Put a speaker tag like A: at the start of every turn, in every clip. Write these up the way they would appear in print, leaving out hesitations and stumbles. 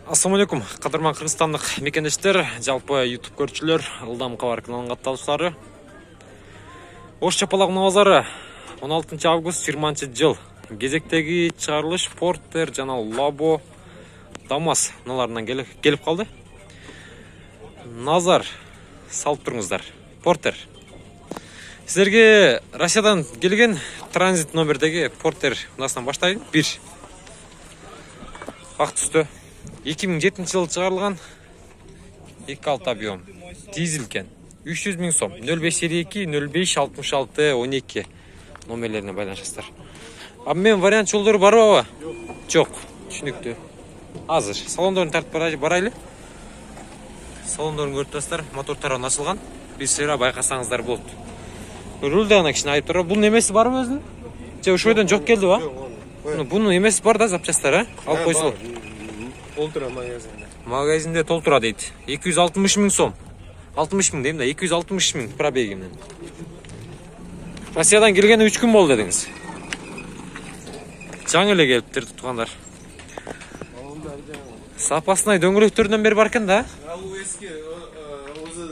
A: Ассаламу алейкум, кадырман кыргызстандык мекендештер, жалпы YouTube көрчүлөр, Ылдам кабар каналынын катталуучулары. Ош чапалагынын абазары 16 август 20 жыл. Кезектеги чыгарылыш Портер жана Лабо Дамас наларынан келип калды. Назар салып туруңуздар. Портер. Силерге Россиядан келген транзит номердеги Портер унасынан баштайын. 1. Ак түстө. 2007 жылы чыгарылган 2.6 объем. Дизель кен. 300 000 сом. 0552 0566 12 номерлерине байланышасыздар. Мен вариант жолдору барбы? Жок. Түшүнүктүү. Азыр салондорун тартып барайлы. Салондорун көрүп турасыздар, мотор тарабы ачылган. Бир сыйра байкасаңыздар болот. Руль дагы кичине айып турат. Бунун эмеси барбы өзүнүн? Же ошойдон жок келди ба? Бунун эмеси бар да, запчастар, а? Алып койсо.
B: Толтура магазинде.
A: Магазинде толтура дейт. 260 000 сом. 60 000 дейм да, 260 000 пробеги менен. Россиядан келгени 3 күн болду дедиңиз. Жаңы эле келиптир тугандар. Запасный дөңгөлөктөрүнөн бери бар экен да.
B: Ал эски,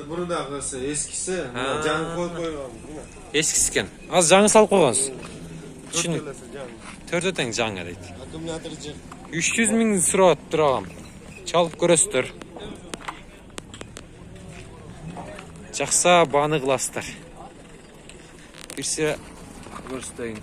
B: бурдагысы эскиси, жаңы коюп койгон.
A: Эскиси экен. Азыр жаңы салып койгонсуз. Түшүнүк. Төртө тең жаңы дейт.
B: Аккумулятор жок.
A: 300 000 сурап турган. Чалып көрөсүздөр. Жакса бааны кыласыздар. Бирсе көрсөтөйүн.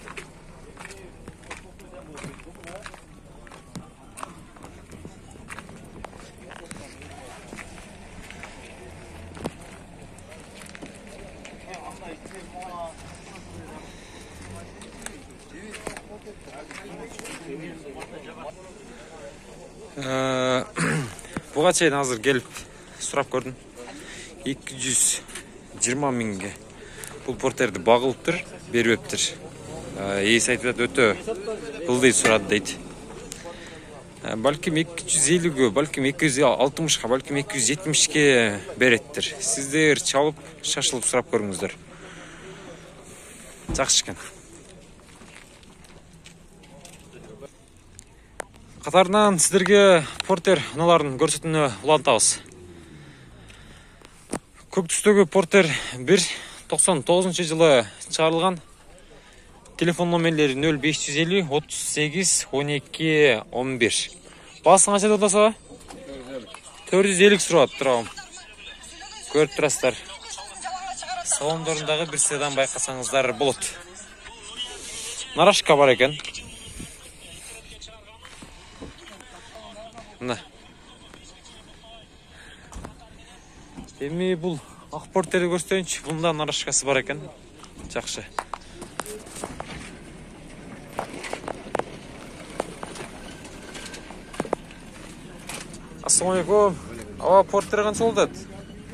A: Буга чейин азыр келип сурап көрдүм. 220 000ге. Бул Портерди багылыптыр, бербептир. Ээси айтып атат, өтө кылдый сурады дейт. Балким 250-гө, балким 260-га, балким 270-ге береттир. Сиздер чалып, шашылып сурап көрүңүздөр. Жакшы экен. Катарынан сиздерге Портер наларын көрсөтүүнү улантабыз. Көк түстөгү Портер 1.99 жылы чыгарылган. Телефон номерлери 0550 38 12 11. Баасы канча деп атасыз? 450 сурап турам. Көрүп турасыздар. Салондорундагы бир седан байкасаңыздар болот. Нарашка бар экен. Мына. Эми бул ак Портерди көрсөтөйүнчү. Бунда нарашкасы бар экен. Жакшы. Ассаламу алейкум. Портер канча болот?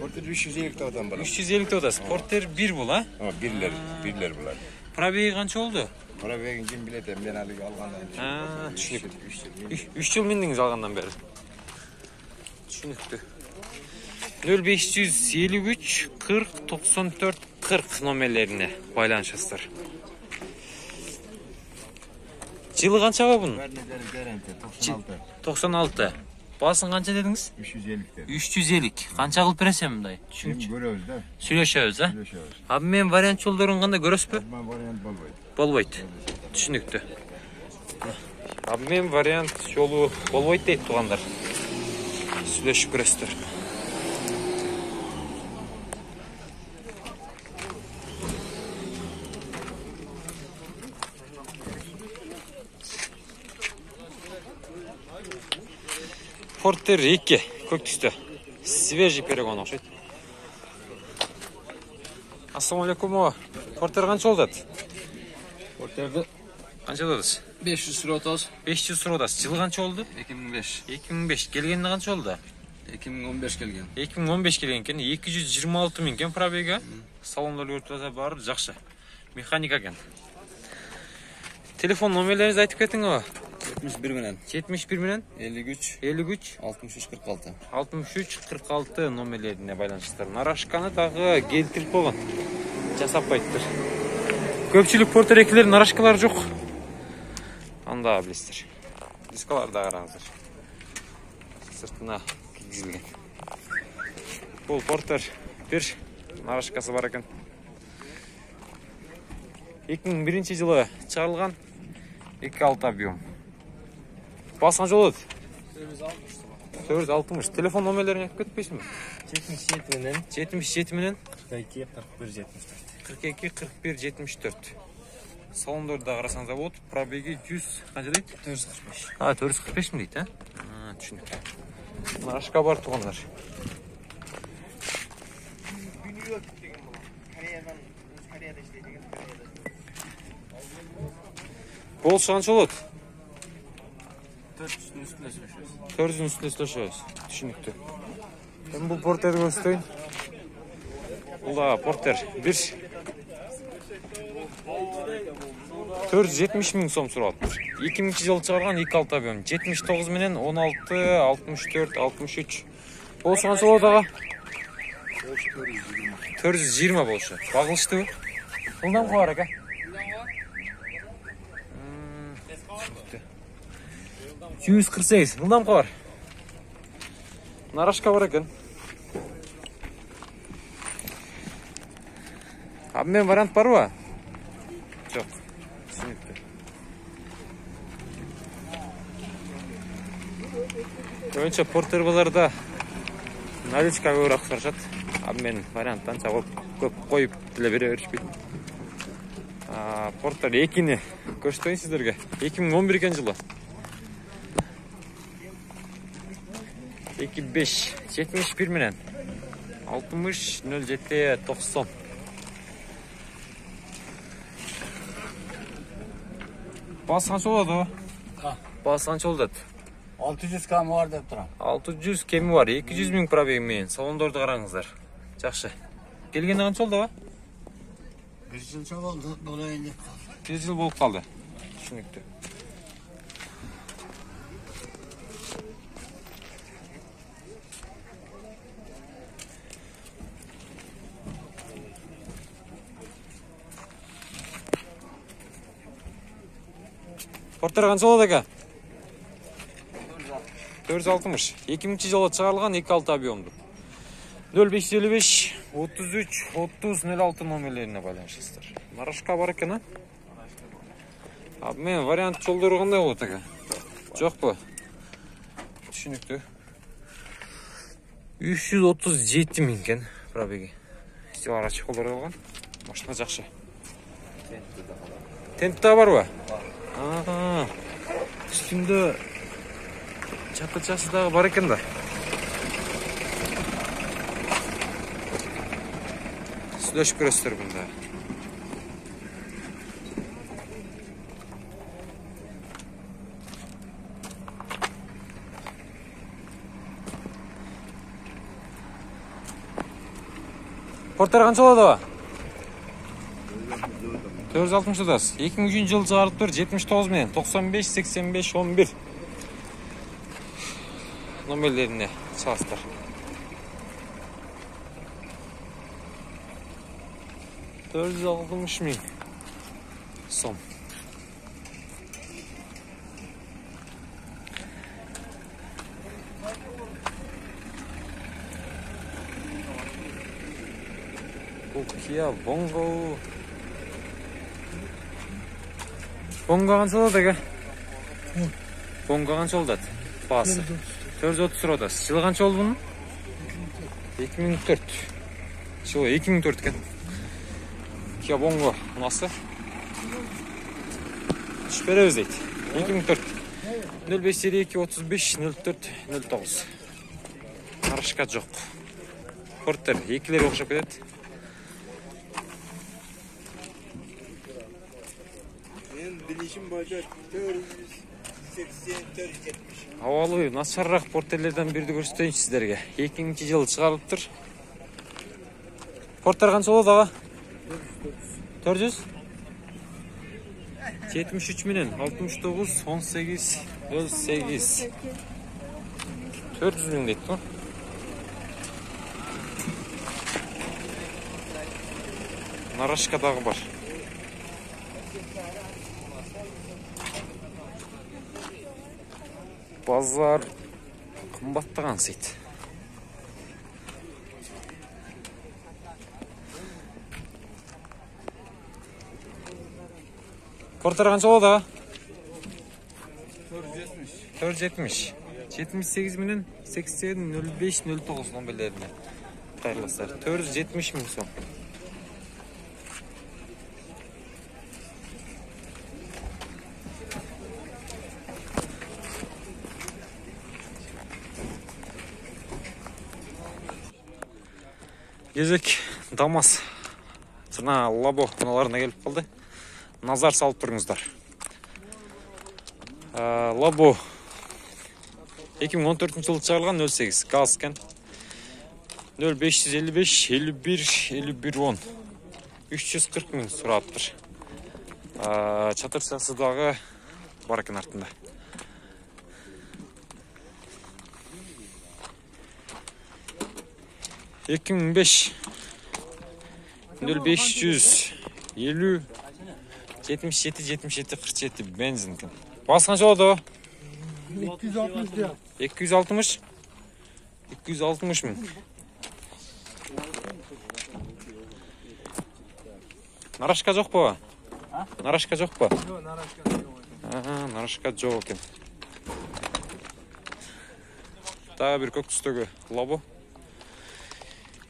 B: Портер 350 тоодан бар.
A: 350 тоодасыз. Портер 1 бул, а?
B: Бирлер булар.
A: Пробеги канча болду?
B: Пробегин ким билет, мен алыг алгандан.
A: Түшүнүктүү. 3 жыл мендиңиз алгандан бери. Түшүнүктүү. 0553 40 94 40 номерлерине байланышасыздар. Жылы канчага бунун? 96. Баасын канча дедиңиз? 350. Канча кылып бересем мындай? Түшүнүкчү.
B: Көрөбүз да.
A: Сүйлөшөбүз, а? Мен вариант жолдорун кандай көрөсүзбү?
B: Вариант болбойт.
A: Болбойт. Түшүнүктүү. Мен вариант жолу болбойт дейт тугандар. Сүйлөшүп көрөсүздөр. Портер 2 көк түстө. Свежий перегон окшойт. Ассаламу алейкум. Портер канча болот?
C: Портерди
A: Канча дедиз?
C: 500 суротос.
A: 500 суродасыз. Жылы канча болду?
C: 2005.
A: 2005. Келгенде канча болду?
C: 2015 келген.
A: 2015 келген экен. 226 000 кен пробеги. Салондор көрүп турса баары жакшы. Механика экен. Телефон номерлеринизди айтып кетиңби?
C: 71 менен.
A: 71 менен
C: 53 63 46.
A: 63 46 номерлерине байланышасыздар. Нарашканы дагы келтирип койгон. Жасап койдур. Көпчүлүк Портер 2лер нарашкалар жок. Анда билесиздер. Дискаларды караңыздар. Sırtına kigizilген. Бұл Портер 1 нарашкасы бар екен. 2001 жылы шығарылған 2.6 объем. Басқан жол өт? 460. Телефон номерлерін айтып кетпейсің бе? 77 менен 42 41 74. Салондорда қарасаңыз болады. Пробеги 100 қанша дейді? 445. 445 mi дейді, а? Түсінікті. Нарашка бар туғандар. Бол қанша болады? 400-ün üstüne süleşiyoruz. Düşünüktü. Ben bu Porter'i göstereyim. Bu da Porter 1. 470 min so'm so'rabdi. 2002 yılı çıkargan 2.6 объем. 79 menen 16, 64, 63. Болса қанша болады аға? 420 болшы. Бағылышты. Жылдан қояр аға. 148. Жылдан қояр. Нарашка бар екен. Абмен вариант бар ба? Жоқ. Түсінікті. Көбінше Портер базарда наличка көбірек сұрашат. Абмен вариант анша көп қойып тіле бере берішпейді. Портер 2-ни көрсетейін сіздерге. 2011 жылы. 2.5 71 менен 60 07 90. Bas kaç oldu? Bas kaç oldu?
D: 600 km var деп тұрам.
A: 600 kemi var. 200 min пробеги менен. Салондорду караңыздар. Жакшы. Келгенде канча болду аба?
D: 1 жылcha болды, болайын деп қалды.
A: 1 жыл болуп калды. Түшүнүктүү. Портер канча болот экен? 460. 2000 жылы чыгарылган 2.6 объемду. 0555 33 30 06 номерлерине байланышасыздар. Нарашка бар экен, а? Мен вариант жолдору кандай болот экен? Жокпу? Түшүнүктүү. 337 миң экен пробеги. Стилара чехолдор алган. Машина жакшы. Тентта барбы? Üstünde çatı da var eкен да. Süleşip görürsüler bunda. Porter kança oldu o? 460 odası. 2003 yıl çıkartıp 79 menen 95 85 11 номерлеріне салыстыр. $460 миң сом. Бұл Kia Bongo. Bongo қанша олады екен? Bongo қанша олдады? Басы. 430 родасы. Жылы қанша олды бұның? 2004. Жылы 2004 екен. Kia Bongo ұнасы. Үш береміз дейді. 2004. 0552 35 04 09. Нарашка жоқ. Портер екілер оқшап кетеді.
D: Bilişim başa 480-470.
A: Havalı, нашарырақ Портерлерден бірді көрсетейін сіздерге. 2000 жылы шығарылып тұр. Портер қанша болады аға? 400? 73 менен 69 18 08 400 миң дейді тұр. Нарашкадағы бар. Базар Кымбаттаган сейт. Портер канча болот ага? 470. 78 менен 80 05 09 номерлерине кайрыласыздар. 470 миң сом. Кезек Дамас жана Лабо мыналарына келип калды. Назар салып туруңуздар. Лабо 2014-жылы чыгарылган 08 газ экен. 0555 51 51 10. 340 миң сураттыр. Чатырчасы дагы бар экен артында. Эки миң 05 0550 77 77 47 бензин экен. Басы канча болот?
D: 260 diyor.
A: 260 260 миң. Нарашка жокпу? Нарашка жокпу?
D: Yok narashka yok.
A: Нарашка жок экен. Дагы бир көк түстөгү Лабо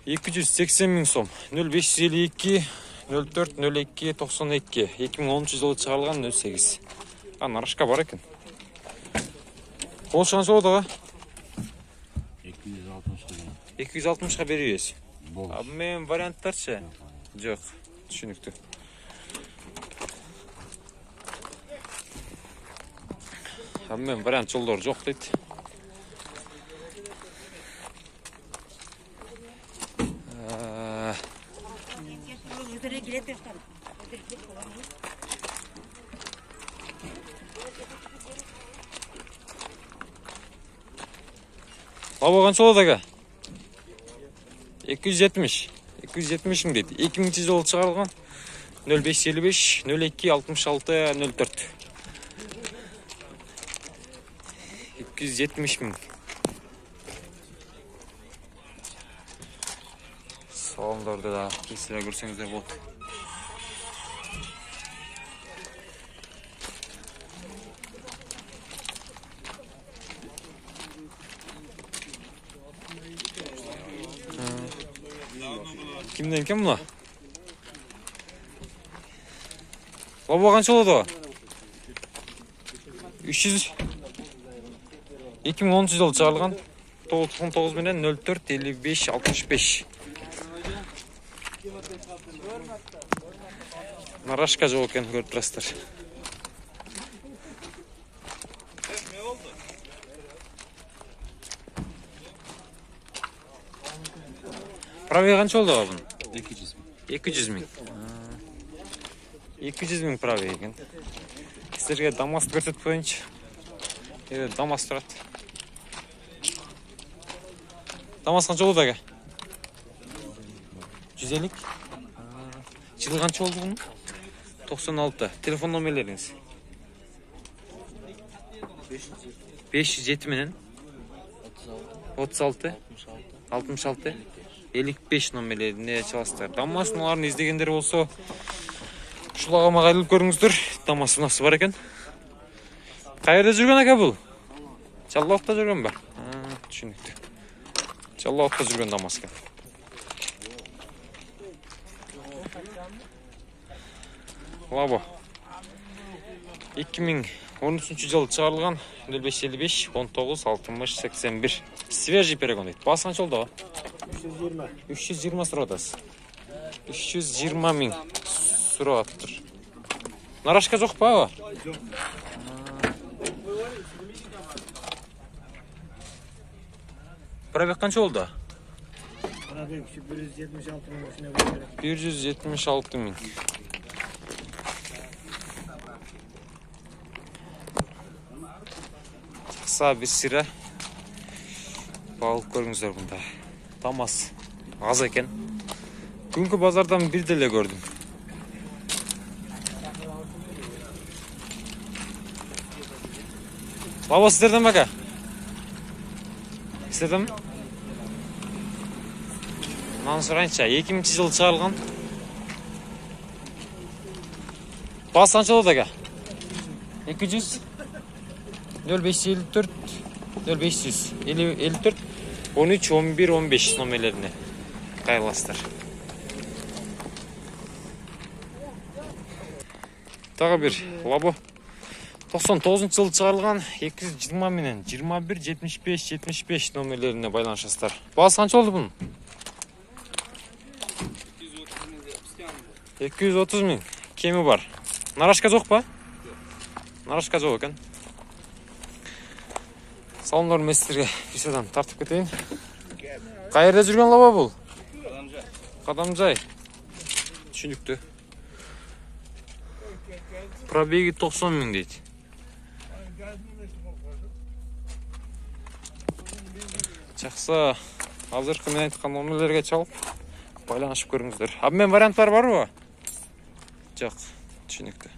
A: 280 миң сом. 0552 04 02 92 2010-жылы чыгарылган 08. Нарашка бар экен. Болуш канча болот ага? 260-га беребиз. Мен варианттарчы? Жок, түшүнүктүү. Мен вариант жолдор жок дейт. Лабо канча болот ага? 270 миң дейт. 2000-жылы чыгарылган 0555 02 66 04. 270 миң. Саламдарды да кесиле көрсөңүздөр болот. Kimden kim bu? Labo kança oldu? 300 2010 yılı çağrılgan 99 bilen 04 55 65. Narashka жок экен көрүп турасыздар. Правый канча болду абын? 200 миң. 200 миң правый экен. Силерге Дамас көрсөтүп коеюнчу. Дамас турат. Дамас канча болду ага? 150. Жылы канча болду бунун? 96. Телефон номерлериңиз? 507 менен 36 66 55 номерлерине чаласыздар. Дамас мыналарын издегендер болсо ушулага кайрылып көрүңүздөр. Дамас мынасы бар экен. Кайерде жүргөн ака бул? Жаллоокто жүргөнбү? Түшүнүктүү. Жаллоокто жүргөн Дамас экен. Лабо 2013-жылы чыгарылган 0555 19 60 81. Свежий перегон дейт. Басы канча болду? 320 сурап атасыз. 320 миң сурап атыптыр. Нарашка жокпу ага?
D: Жок.
A: Пробег канча болду?
D: Пробег 176 миң үчүнө берет.
A: 176 миң. Жақса bir сыра бағылып көріңіздер бұнда. Дамас аз екен. Күнгі базардан бір деле көрдім. Лабо сіздерден бака? Istedim. Мынаны сұрайыншы, 2000 жылы шығарылған. Басы қанша болады аға? 200 0554 0554 13 11 15 номерлеріне қайырластыр. Тағы бір лабо 99 жылы шығарылған 220 менен 21 75 75 номерлеріне байланышасыздар. Басы қанша болды бұның? 230 мың кемі бар. Нарашка жоқ па? Нарашка жоқ екен. Салымдар мәстерге писадан тартып кетейін. Қайырда жүрген лаба бұл? Қадамжай. Түшінікті. Пробеги 90 мың дейді. Жақсы. Азырқы мен айтқан номерлерге чалып байланышып көріңіздер. Абмен варианттар бар ба? Жоқ. Түшінікті.